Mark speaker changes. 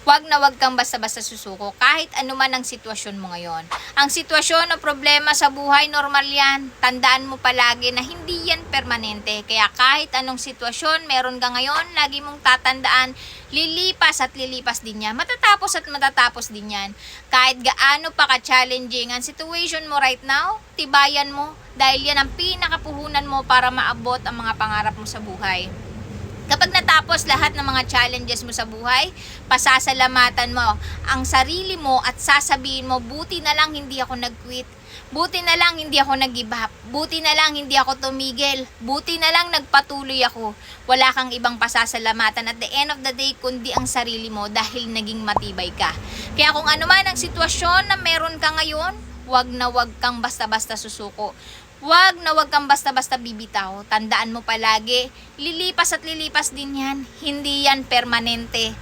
Speaker 1: Wag na wag kang basta-basta susuko kahit ano man ang sitwasyon mo ngayon. Ang sitwasyon o problema sa buhay, normal yan. Tandaan mo palagi na hindi yan permanente. Kaya kahit anong sitwasyon meron ka ngayon, lagi mong tatandaan, lilipas at lilipas din yan. Matatapos at matatapos din yan. Kahit gaano pa ka-challenging ang situation mo right now, tibayan mo dahil yan ang pinakapuhunan mo para maabot ang mga pangarap mo sa buhay. Kapag natapos lahat ng mga challenges mo sa buhay, pasasalamatan mo ang sarili mo at sasabihin mo, buti na lang hindi ako nag-quit. Buti na lang hindi ako nag-give up. Buti na lang hindi ako tumigil. Buti na lang nagpatuloy ako. Wala kang ibang pasasalamatan at the end of the day kundi ang sarili mo dahil naging matibay ka. Kaya kung ano man ang sitwasyon na meron ka ngayon, wag na wag kang basta-basta susuko. Wag na wag kang basta-basta bibitaw. Tandaan mo palagi, lilipas at lilipas din yan. Hindi yan permanente.